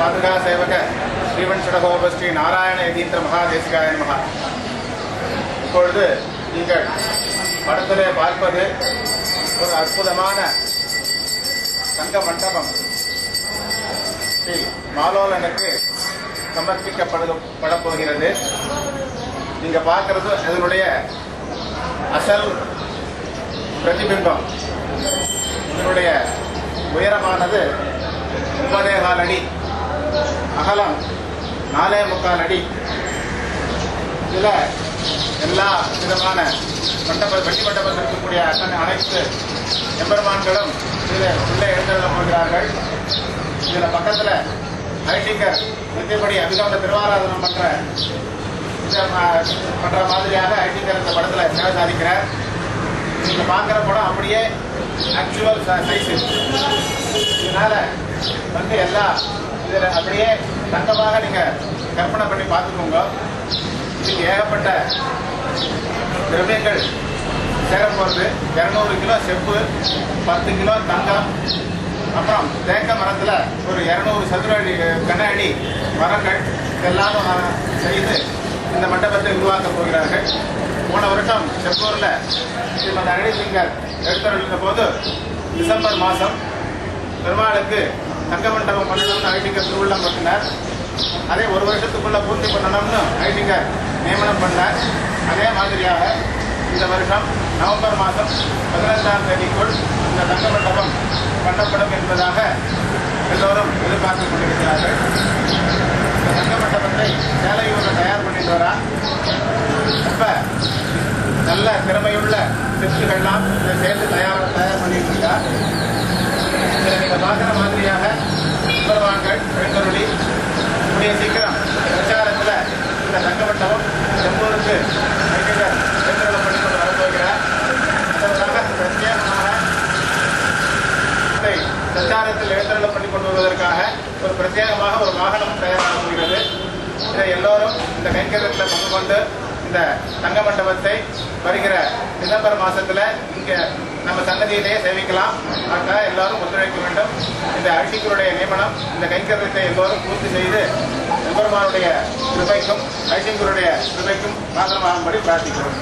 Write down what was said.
பாதுகா சேவக ஸ்ரீவன்ஷடகோப ஸ்ரீ நாராயண யதீந்திர மகாதேசிகாய நமஹ. இப்பொழுது நீங்கள் படத்திலே பார்ப்பது ஒரு அற்புதமான சங்க மண்டபம் ஸ்ரீ மாலோலனுக்கு சமர்ப்பிக்கப்பட போகிறது. நீங்க பார்க்கிறது அதனுடைய அசல் பிரதிபிம்பம். இதனுடைய உயரமானது 9.25 அடி, அகலம் 4.25 அடி. இதில் எல்லா விதமான வெட்டி மண்டபத்தில் இருக்கக்கூடிய அனைத்து எம்பெருமான்களும் இதில் உள்ளே எழுந்தருள போகிறார்கள். இதில் பக்கத்தில் ஐட்டிங்கர் நித்தியப்படி அபிகமன திருவாராதனம் பண்ற மாதிரியாக ஐட்டிங்கர் இந்த படத்தில் சேவை சாதிக்கிறார். நீங்க பார்க்குற படம் அப்படியே ஆக்சுவல் சைஸ். இதனால எல்லா இதில் அப்படியே தங்கமாக நீங்க கற்பனை பண்ணி பார்த்துக்கோங்க. இதுக்கு ஏகப்பட்ட திரவியங்கள் சேர போகிறது. 200 கிலோ செப்பு, 10 கிலோ தங்கம், அப்புறம் தேக்க மரத்தில் ஒரு 200 சதுர அடி கன அடி மரங்கள் எல்லாம் செய்து இந்த மண்டபத்தை உருவாக்க போகிறார்கள். போன வருஷம் செப்பூரில் ஸ்ரீமதி அழகிசிங்கர் எடுத்துரைத்த போது டிசம்பர் மாதம் பெருமாளுக்கு தங்க மண்டபம் பண்ணணும்னு அழகிசிங்கர் திருவிழம் பண்ணினார். அதே ஒரு வருஷத்துக்குள்ள பூர்த்தி பண்ணணும்னு அழகிசிங்கர் நியமனம் பண்ணார். அதே மாதிரியாக இந்த வருஷம் நவம்பர் மாதம் 15ஆம் தேதிக்குள் இந்த தங்க மண்டபம் பண்ணப்படும் என்பதாக எல்லோரும் எதிர்பார்த்துக் கொண்டிருக்கிறார்கள். இந்த தங்க மண்டபத்தை சேலையூரில் தயார் பண்ணிட்டு வரா. ரொம்ப நல்ல திறமையுள்ள சிற்பிகள்லாம் இதை சேர்ந்து தயார் பண்ணிட்டு இருக்கா. இதில் நீங்கள் பார்க்குற மாதிரியாக பெருமான்கள் எழுந்தருளி கூடிய சீக்கிரம் பிரச்சாரத்தில் இந்த தங்க மண்டபம் செம்பூருக்கு எழுந்தருளம் பண்ணி கொண்டு வரப்போகிறார். அதற்காக பிரத்யேகமாக பிரச்சாரத்தில் எழுந்தருளம் பண்ணி கொண்டு வருவதற்காக ஒரு பிரத்யேகமாக ஒரு வாகனம் தயாராகுகிறது. இதை எல்லோரும் இந்த கைங்கரியத்தில் பங்கு கொண்டு இந்த தங்க மண்டபத்தை வருகிற டிசம்பர் மாதத்தில் இங்கே நம்ம சன்னதியிலேயே சேவிக்கலாம். அதற்காக எல்லாரும் ஒத்துழைக்க வேண்டும். இந்த அழிசிங்கருடைய நியமனம், இந்த கைங்கரியத்தை எல்லோரும் பூர்த்தி செய்து எம்பெருமானுடைய கிருபைக்கும் அழிசிங்கருடைய கிருபைக்கும் பாத்திரமாகும்படி பிரார்த்திக்கிறோம்.